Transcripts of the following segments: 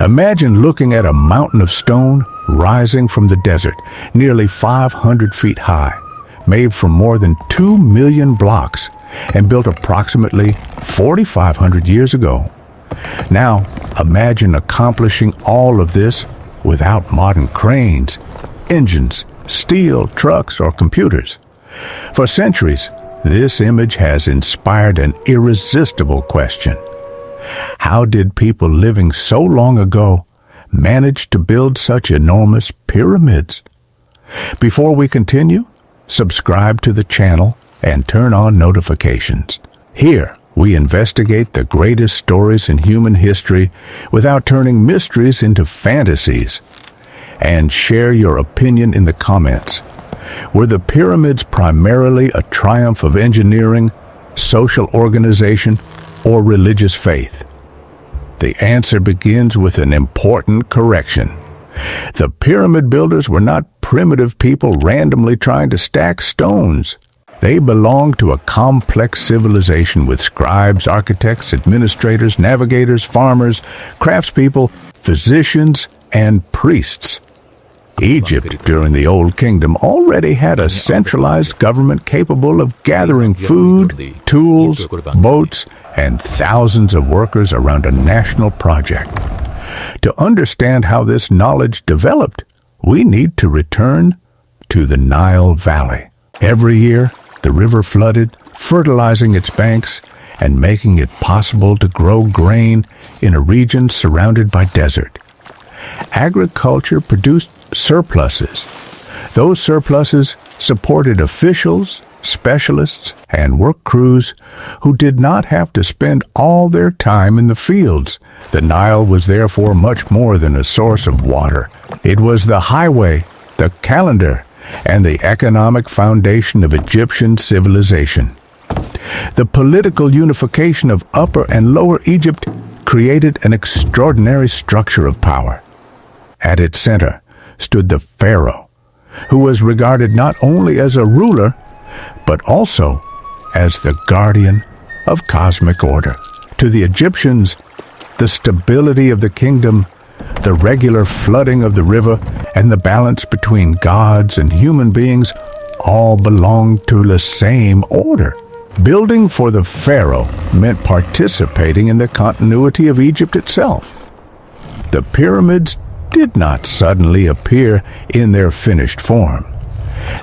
Imagine looking at a mountain of stone rising from the desert, nearly 500 feet high, made from more than 2 million blocks and built approximately 4,500 years ago. Now, imagine accomplishing all of this without modern cranes, engines, steel, trucks, or computers. For centuries, this image has inspired an irresistible question. How did people living so long ago manage to build such enormous pyramids? Before we continue, subscribe to the channel and turn on notifications. Here, we investigate the greatest stories in human history without turning mysteries into fantasies. And share your opinion in the comments. Were the pyramids primarily a triumph of engineering, social organization, or religious faith? The answer begins with an important correction. The pyramid builders were not primitive people randomly trying to stack stones. They belonged to a complex civilization with scribes, architects, administrators, navigators, farmers, craftspeople, physicians, and priests. Egypt, during the Old Kingdom, already had a centralized government capable of gathering food, tools, boats, and thousands of workers around a national project. To understand how this knowledge developed, we need to return to the Nile Valley. Every year, the river flooded, fertilizing its banks and making it possible to grow grain in a region surrounded by desert. Agriculture produced surpluses. Those surpluses supported officials, specialists, and work crews who did not have to spend all their time in the fields. The Nile was therefore much more than a source of water. It was the highway, the calendar, and the economic foundation of Egyptian civilization. The political unification of Upper and Lower Egypt created an extraordinary structure of power. At its center stood the pharaoh, who was regarded not only as a ruler, but also as the guardian of cosmic order. To the Egyptians, the stability of the kingdom, the regular flooding of the river, and the balance between gods and human beings all belonged to the same order. Building for the pharaoh meant participating in the continuity of Egypt itself. The pyramids did not suddenly appear in their finished form.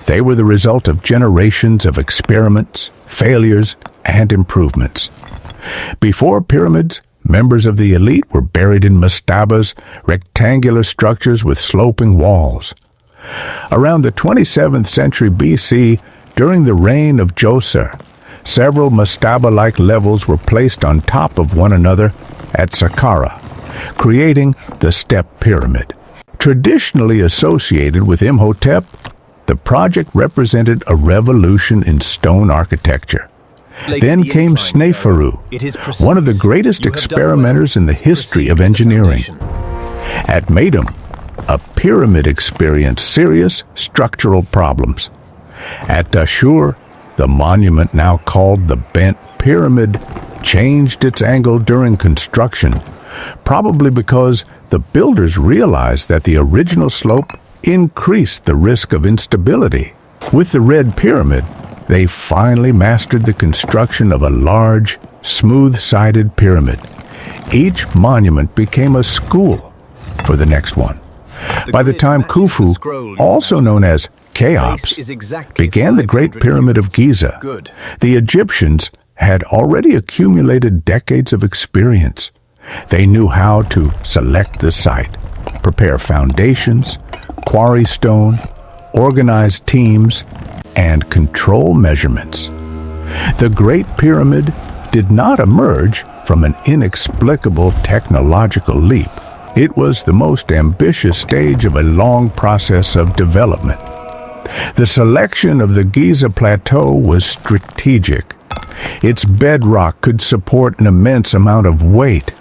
They were the result of generations of experiments, failures, and improvements. Before pyramids, members of the elite were buried in mastabas, rectangular structures with sloping walls. Around the 27th century BC, during the reign of Djoser, several mastaba-like levels were placed on top of one another at Saqqara, creating the step pyramid. Traditionally associated with Imhotep, the project represented a revolution in stone architecture. Then came Sneferu, one of the greatest experimenters in the history of engineering. At Meidum, a pyramid experienced serious structural problems. At Dashur, the monument now called the Bent Pyramid changed its angle during construction, probably because the builders realized that the original slope increased the risk of instability. With the Red Pyramid, they finally mastered the construction of a large, smooth-sided pyramid. Each monument became a school for the next one. By the time Khufu, also known as Cheops, began the Great Pyramid of Giza, the Egyptians had already accumulated decades of experience. They knew how to select the site, prepare foundations, quarry stone, organize teams, and control measurements. The Great Pyramid did not emerge from an inexplicable technological leap. It was the most ambitious stage of a long process of development. The selection of the Giza Plateau was strategic. Its bedrock could support an immense amount of weight.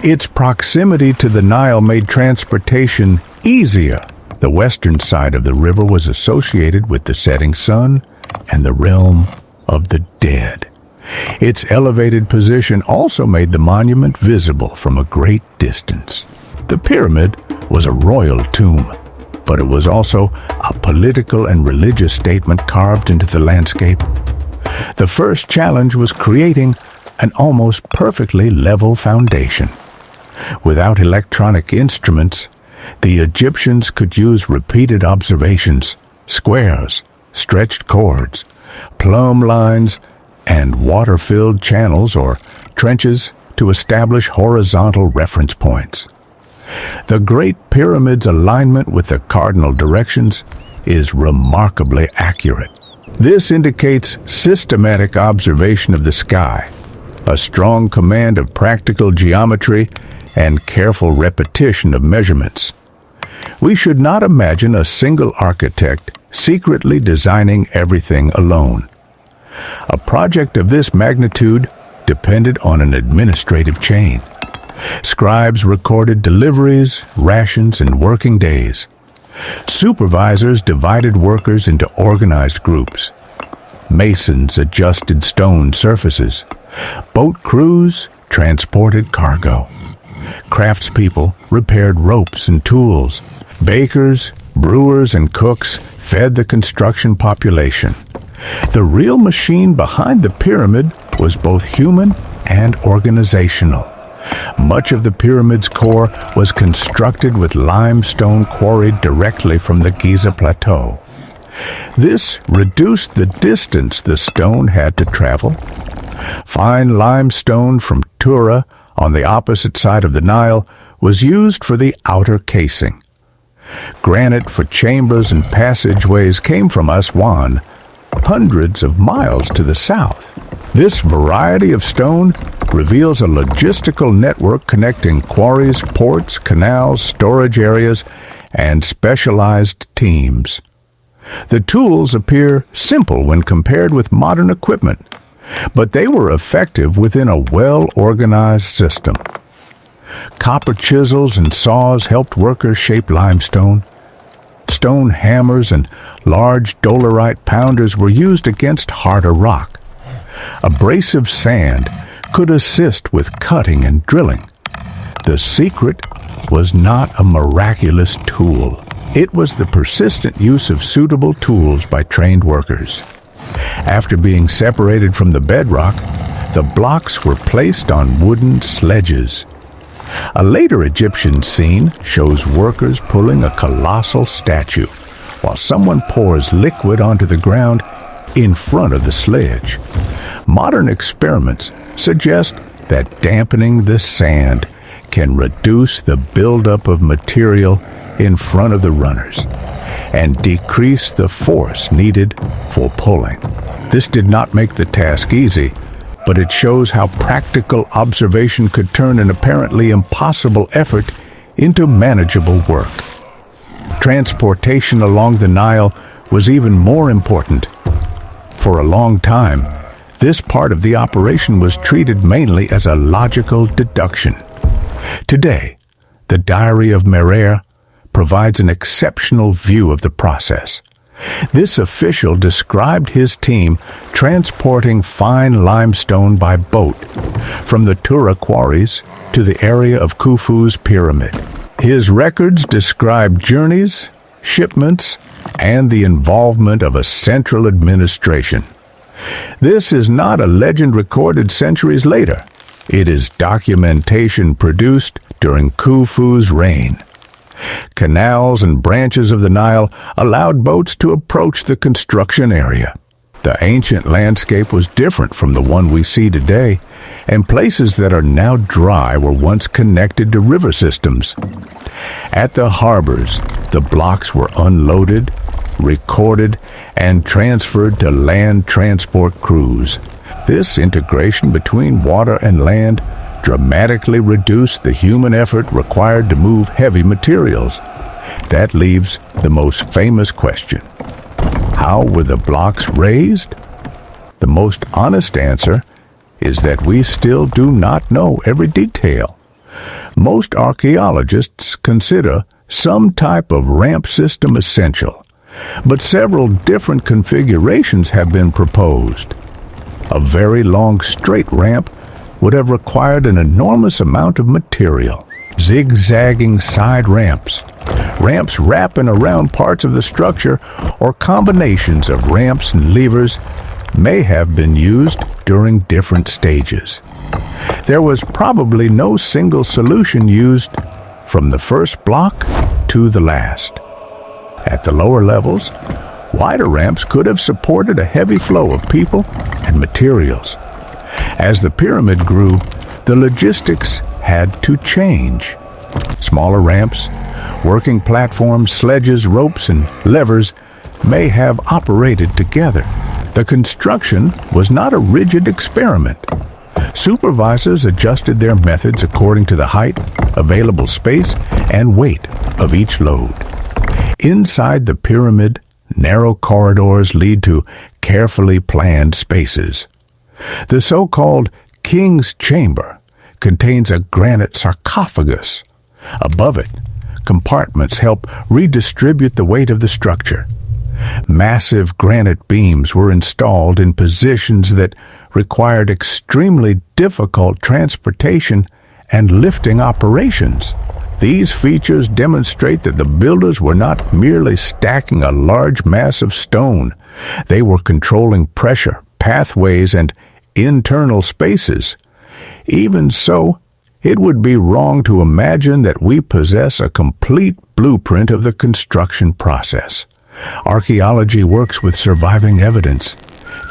Its proximity to the Nile made transportation easier. The western side of the river was associated with the setting sun and the realm of the dead. Its elevated position also made the monument visible from a great distance. The pyramid was a royal tomb, but it was also a political and religious statement carved into the landscape. The first challenge was creating an almost perfectly level foundation. Without electronic instruments, the Egyptians could use repeated observations, squares, stretched cords, plumb lines, and water-filled channels or trenches to establish horizontal reference points. The Great Pyramid's alignment with the cardinal directions is remarkably accurate. This indicates systematic observation of the sky, a strong command of practical geometry, and careful repetition of measurements. We should not imagine a single architect secretly designing everything alone. A project of this magnitude depended on an administrative chain. Scribes recorded deliveries, rations, and working days. Supervisors divided workers into organized groups. Masons adjusted stone surfaces. Boat crews transported cargo. Craftspeople repaired ropes and tools. Bakers, brewers, and cooks fed the construction population. The real machine behind the pyramid was both human and organizational. Much of the pyramid's core was constructed with limestone quarried directly from the Giza Plateau. This reduced the distance the stone had to travel. Fine limestone from Tura, on the opposite side of the Nile, was used for the outer casing. Granite for chambers and passageways came from Aswan, hundreds of miles to the south. This variety of stone reveals a logistical network connecting quarries, ports, canals, storage areas, and specialized teams. The tools appear simple when compared with modern equipment, but they were effective within a well-organized system. Copper chisels and saws helped workers shape limestone. Stone hammers and large dolerite pounders were used against harder rock. Abrasive sand could assist with cutting and drilling. The secret was not a miraculous tool. It was the persistent use of suitable tools by trained workers. After being separated from the bedrock, the blocks were placed on wooden sledges. A later Egyptian scene shows workers pulling a colossal statue, while someone pours liquid onto the ground in front of the sledge. Modern experiments suggest that dampening the sand can reduce the buildup of material in front of the runners and decrease the force needed for pulling. This did not make the task easy, but it shows how practical observation could turn an apparently impossible effort into manageable work. Transportation along the Nile was even more important. For a long time, this part of the operation was treated mainly as a logical deduction. Today, the Diary of Merer provides an exceptional view of the process. This official described his team transporting fine limestone by boat from the Tura quarries to the area of Khufu's pyramid. His records describe journeys, shipments, and the involvement of a central administration. This is not a legend recorded centuries later. It is documentation produced during Khufu's reign. Canals and branches of the Nile allowed boats to approach the construction area. The ancient landscape was different from the one we see today, and places that are now dry were once connected to river systems. At the harbors, the blocks were unloaded, recorded, and transferred to land transport crews. This integration between water and land dramatically reduced the human effort required to move heavy materials. That leaves the most famous question: how were the blocks raised? The most honest answer is that we still do not know every detail. Most archaeologists consider some type of ramp system essential, but several different configurations have been proposed. A very long straight ramp would have required an enormous amount of material. zigzagging side ramps, ramps wrapping around parts of the structure, or combinations of ramps and levers may have been used during different stages. There was probably no single solution used from the first block to the last. At the lower levels, wider ramps could have supported a heavy flow of people and materials. As the pyramid grew, the logistics had to change. Smaller ramps, working platforms, sledges, ropes, and levers may have operated together. The construction was not a rigid experiment. Supervisors adjusted their methods according to the height, available space, and weight of each load. Inside the pyramid, narrow corridors lead to carefully planned spaces. The so-called King's Chamber contains a granite sarcophagus. Above it, compartments help redistribute the weight of the structure. Massive granite beams were installed in positions that required extremely difficult transportation and lifting operations. These features demonstrate that the builders were not merely stacking a large mass of stone. They were controlling pressure, pathways, and internal spaces. Even so, it would be wrong to imagine that we possess a complete blueprint of the construction process. Archaeology works with surviving evidence.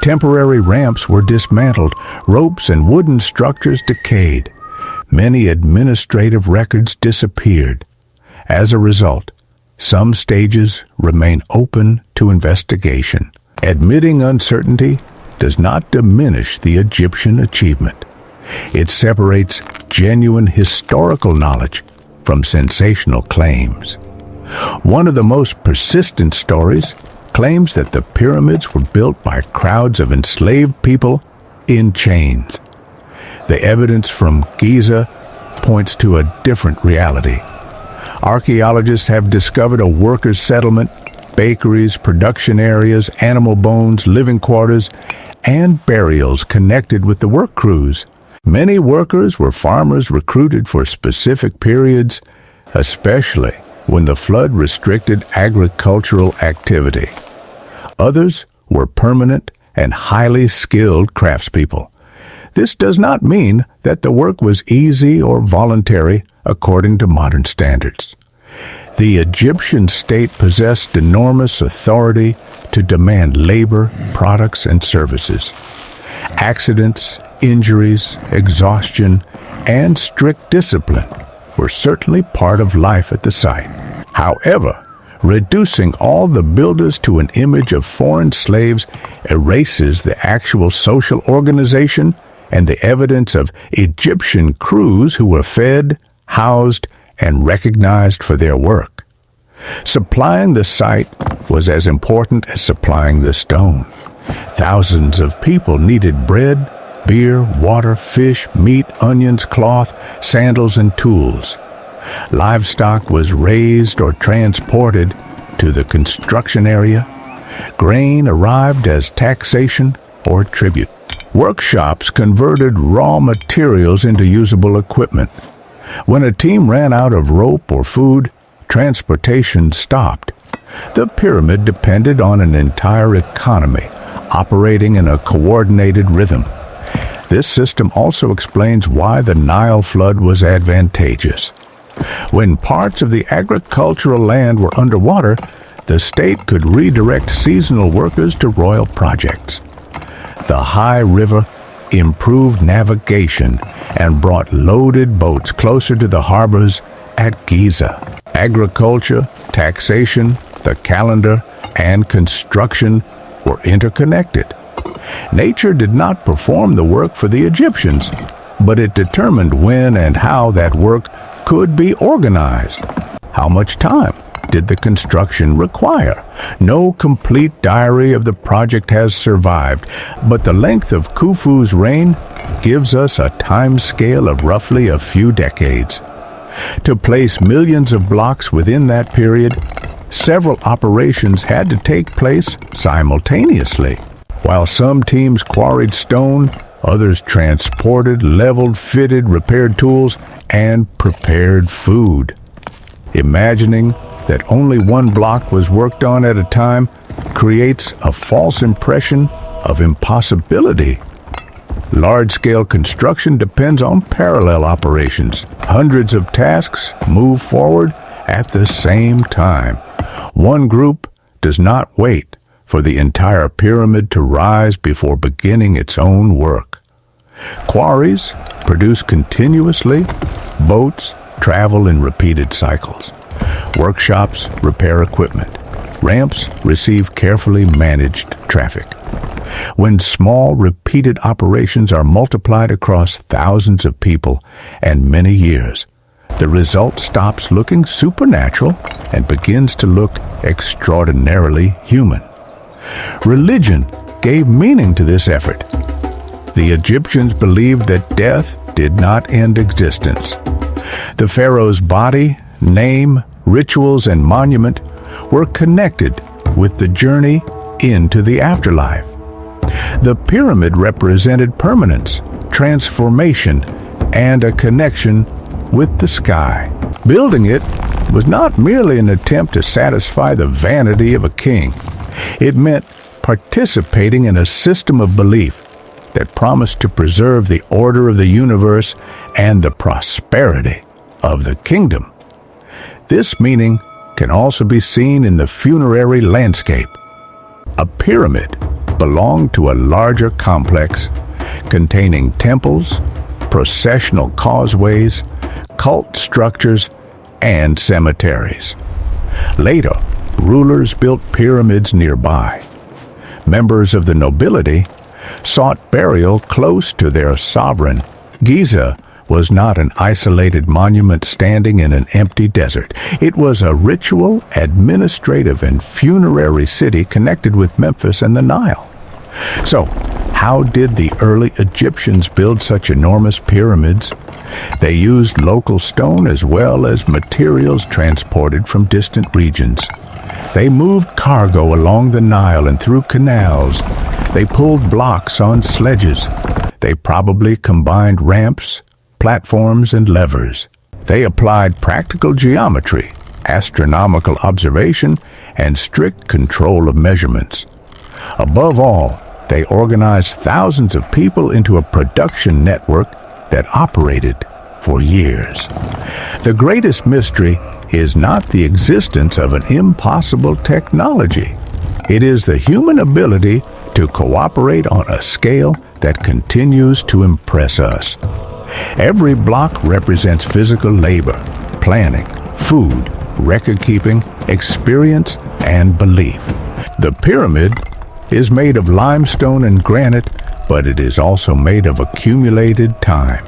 Temporary ramps were dismantled, ropes and wooden structures decayed. Many administrative records disappeared. As a result, some stages remain open to investigation. Admitting uncertainty does not diminish the Egyptian achievement. It separates genuine historical knowledge from sensational claims. One of the most persistent stories claims that the pyramids were built by crowds of enslaved people in chains. The evidence from Giza points to a different reality. Archaeologists have discovered a workers' settlement, bakeries, production areas, animal bones, living quarters, and burials connected with the work crews. Many workers were farmers recruited for specific periods, especially when the flood restricted agricultural activity. Others were permanent and highly skilled craftspeople. This does not mean that the work was easy or voluntary according to modern standards. The Egyptian state possessed enormous authority to demand labor, products, and services. Accidents, injuries, exhaustion, and strict discipline were certainly part of life at the site. However, reducing all the builders to an image of foreign slaves erases the actual social organization and the evidence of Egyptian crews who were fed, housed, and recognized for their work. Supplying the site was as important as supplying the stone. Thousands of people needed bread, beer, water, fish, meat, onions, cloth, sandals, and tools. Livestock was raised or transported to the construction area. Grain arrived as taxation or tribute. Workshops converted raw materials into usable equipment. When a team ran out of rope or food, transportation stopped. The pyramid depended on an entire economy operating in a coordinated rhythm. This system also explains why the Nile flood was advantageous. When parts of the agricultural land were underwater, the state could redirect seasonal workers to royal projects. The high river improved navigation and brought loaded boats closer to the harbors at Giza. Agriculture, taxation, the calendar, and construction were interconnected. Nature did not perform the work for the Egyptians, but it determined when and how that work could be organized. How much time did the construction require? No complete diary of the project has survived, but the length of Khufu's reign gives us a time scale of roughly a few decades. To place millions of blocks within that period, several operations had to take place simultaneously. While some teams quarried stone, Others transported, leveled, fitted, repaired tools, and prepared food. Imagining that only one block was worked on at a time creates a false impression of impossibility. Large-scale construction depends on parallel operations. Hundreds of tasks move forward at the same time. One group does not wait for the entire pyramid to rise before beginning its own work. Quarries produce continuously. Boats travel in repeated cycles. Workshops repair equipment. Ramps receive carefully managed traffic. When small, repeated operations are multiplied across thousands of people and many years, the result stops looking supernatural and begins to look extraordinarily human. Religion gave meaning to this effort. The Egyptians believed that death did not end existence. The pharaoh's body, name, rituals, and monument were connected with the journey into the afterlife. The pyramid represented permanence, transformation, and a connection with the sky. Building it was not merely an attempt to satisfy the vanity of a king. It meant participating in a system of belief that promised to preserve the order of the universe and the prosperity of the kingdom. This meaning can also be seen in the funerary landscape. A pyramid belonged to a larger complex containing temples, processional causeways, cult structures, and cemeteries. Later, rulers built pyramids nearby. Members of the nobility sought burial close to their sovereign. Giza was not an isolated monument standing in an empty desert. It was a ritual, administrative, and funerary city connected with Memphis and the Nile. So, how did the early Egyptians build such enormous pyramids? They used local stone as well as materials transported from distant regions. They moved cargo along the Nile and through canals. They pulled blocks on sledges. They probably combined ramps, platforms, and levers. They applied practical geometry, astronomical observation, and strict control of measurements. Above all, they organized thousands of people into a production network that operated for years. The greatest mystery is not the existence of an impossible technology. It is the human ability to cooperate on a scale that continues to impress us. Every block represents physical labor, planning, food, record-keeping, experience, and belief. The pyramid is made of limestone and granite, but it is also made of accumulated time.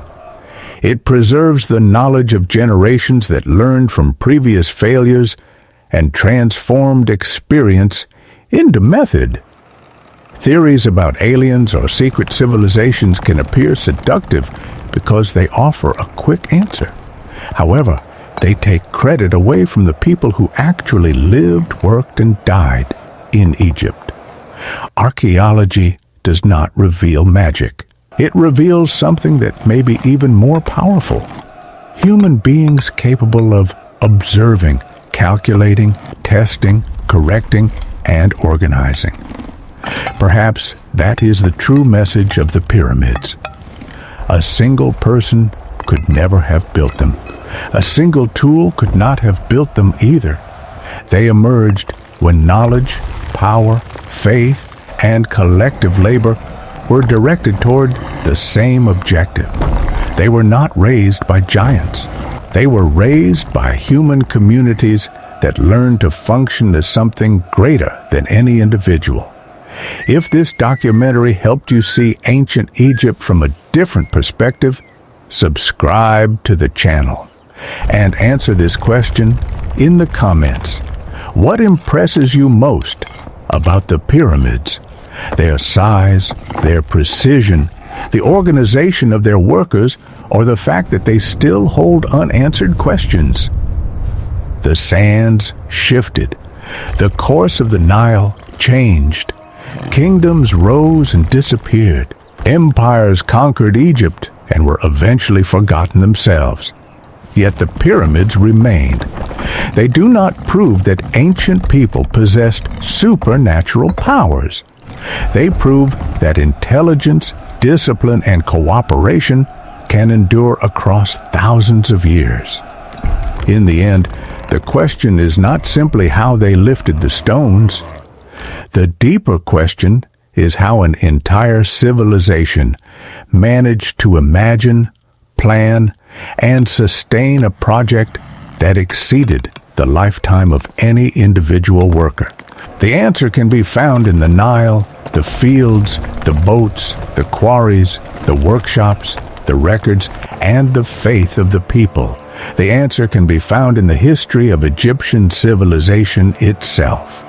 It preserves the knowledge of generations that learned from previous failures and transformed experience into method. Theories about aliens or secret civilizations can appear seductive because they offer a quick answer. However, they take credit away from the people who actually lived, worked, and died in Egypt. Archaeology does not reveal magic. It reveals something that may be even more powerful. Human beings capable of observing, calculating, testing, correcting, and organizing. Perhaps that is the true message of the pyramids. A single person could never have built them. A single tool could not have built them either. They emerged when knowledge, power, faith, and collective labor were directed toward the same objective. They were not raised by giants. They were raised by human communities that learned to function as something greater than any individual. If this documentary helped you see ancient Egypt from a different perspective, subscribe to the channel and answer this question in the comments. What impresses you most about the pyramids? Their size, their precision, the organization of their workers, or the fact that they still hold unanswered questions? The sands shifted. The course of the Nile changed. Kingdoms rose and disappeared. Empires conquered Egypt and were eventually forgotten themselves. Yet the pyramids remained. They do not prove that ancient people possessed supernatural powers. They prove that intelligence, discipline, and cooperation can endure across thousands of years. In the end, the question is not simply how they lifted the stones. The deeper question is how an entire civilization managed to imagine, plan, and sustain a project that exceeded the lifetime of any individual worker. The answer can be found in the Nile, the fields, the boats, the quarries, the workshops, the records, and the faith of the people. The answer can be found in the history of Egyptian civilization itself.